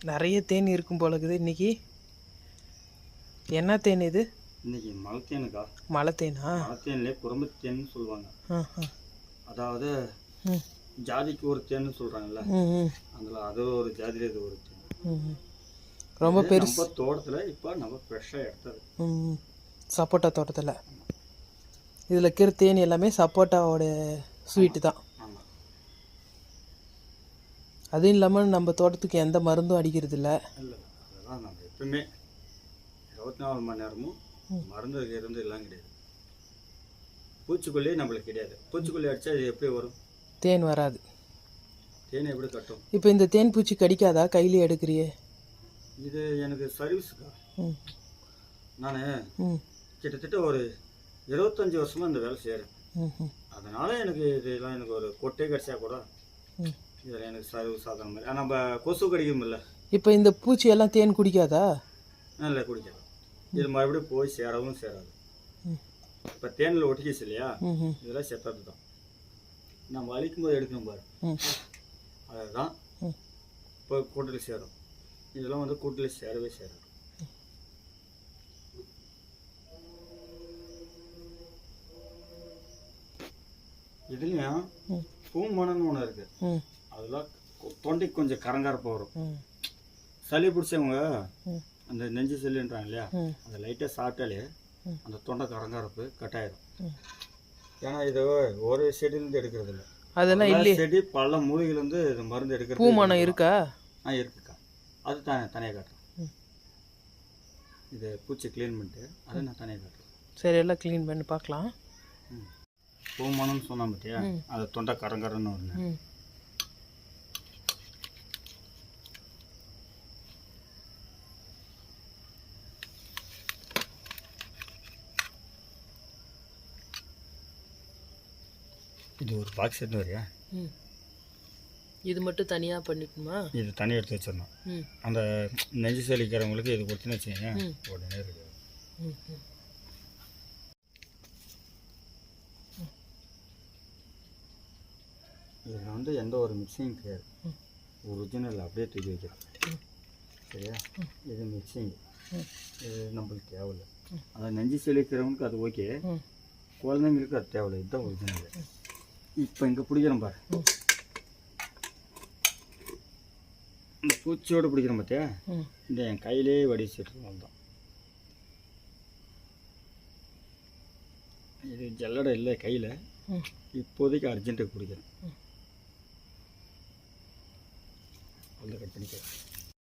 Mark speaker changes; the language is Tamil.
Speaker 1: நிறைய தேன் இருக்கும் போல இருக்குது இன்னைக்கு. என்ன தேன் இது?
Speaker 2: இன்னைக்கு மலை தேனுக்கா.
Speaker 1: மலை தேனா?
Speaker 2: மலை தேன்லேயே குறும்பு தேன்னு சொல்லுவாங்க. அதாவது ஜாதிக்கு ஒரு தேன்னு சொல்கிறாங்கல்ல, அதில் அது ஒரு ஜாதியில் இது ஒரு தேன்.
Speaker 1: ரொம்ப பெருசு.
Speaker 2: நம்ம தோட்டத்தில் இப்போ நம்ம ஃப்ரெஷ்ஷாக எடுத்தது.
Speaker 1: சப்போட்டா தோட்டத்தில் இதில் இருக்கிற தேன் எல்லாமே சப்போட்டாவோட ஸ்வீட்டு தான். அதுவும் இல்லாமல் நம்ம தோட்டத்துக்கு எந்த மருந்தும் அடிக்கிறது இல்லை.
Speaker 2: இல்லை, அதெல்லாம் நம்ம எப்பவுமே 24 மணி நேரமும் மருந்து இருந்து எல்லாம் கிடையாது. பூச்சிக்கொல்லியே நம்மளுக்கு கிடையாது. பூச்சிக்கொல்லி அடித்தா இது எப்படி வரும்?
Speaker 1: தேன் வராது.
Speaker 2: தேன் எப்படி கட்டும்?
Speaker 1: இப்போ இந்த தேன் பூச்சி கடிக்காதா? கையிலே எடுக்கிறியே.
Speaker 2: இது எனக்கு சர்வீஸுக்கா. நான் கிட்டத்தட்ட ஒரு 25 வருஷமாக இந்த வேலை செய்கிறேன். அதனால் எனக்கு இதெல்லாம் எனக்கு ஒரு கொட்டே கடிச்சா கூட இதில் எனக்கு சர்வீஸ் ஆகிற மாதிரி. நம்ம கொசு கடிக்கும்ல,
Speaker 1: இப்போ இந்த பூச்சி எல்லாம் தேன் குடிக்காதா?
Speaker 2: இல்லை, குடிக்காது. இது மறுபடியும் போய் சேரவும் சேராது. இப்போ தேனில் ஒட்டிக்கிச்சு இல்லையா, இதெல்லாம் செத்தது தான். நம்ம அழிக்கும் போது எடுக்கணும் பாரு, அதுதான் இப்போ கூட்டில் சேரும். இதெல்லாம் வந்து கூட்டில் சேரவே சேராது. இதுலேயும் பூமணன்னு ஒன்று இருக்குது. அதெல்லாம் தொண்டைக்கு கொஞ்சம் கரங்கரப்பாக வரும். சளி பிடிச்சவங்க அந்த நெஞ்சு சளின்றாங்க இல்லையா, அந்த லைட்டாக சாப்பிட்டாலே அந்த தொண்டை கரங்கரப்பு கட்டாயிடும். ஏன்னா இது ஒரு செடியிலேருந்து எடுக்கிறது இல்லை.
Speaker 1: அதெல்லாம் இல்லை,
Speaker 2: செடி பல மூலிகைலேருந்து இது மருந்து எடுக்கிறது.
Speaker 1: பூமணம் இருக்கா?
Speaker 2: இருக்குக்கா. அது தனியாக காட்டுறேன். இது பூச்சி க்ளீன் பண்ணிட்டு அதை நான் தனியாக காட்டுறேன்.
Speaker 1: சரி, எல்லாம் க்ளீன் பண்ணி பார்க்கலாம்.
Speaker 2: பூமணம்னு சொன்னா பார்த்தியா, அது தொண்டை கரங்கரன்னு ஒன்று. இது ஒரு பாக்ஸ் எடுத்து வரையா?
Speaker 1: இது மட்டும் தனியாக பண்ணிக்கணுமா?
Speaker 2: இது தனியாக எடுத்து வச்சிடணும். அந்த நெஞ்சு சலிக்கிறவங்களுக்கு இது கொடுத்துன்னு வச்சுங்க, உடனே இருக்கு. இதில் வந்து எந்த ஒரு மிக்சிங் கிடையாது. ஒரிஜினல் அப்படியே தூக்கி வைக்கிறோம். சரியா? இது மிக்சிங், இது நம்மளுக்கு தேவையில்லை. அந்த நெஞ்சு சலிக்கிறவங்களுக்கு அது ஓகே, குழந்தைங்களுக்கு அது தேவையில்லை. இதுதான் ஒரிஜினல். இப்போ இங்கே பிடிக்கிறோம் பாரு, இந்த பூச்சியோடு பிடிக்கிறோம் பார்த்தியா, இந்த என் கையிலே வடிச்சிட்டு தான். இது ஜல்லடை இல்லை கையில், இப்போதைக்கு அர்ஜென்ட்டுக்கு பிடிக்கிறேன். அதில் கட் பண்ணிக்கிறேன்.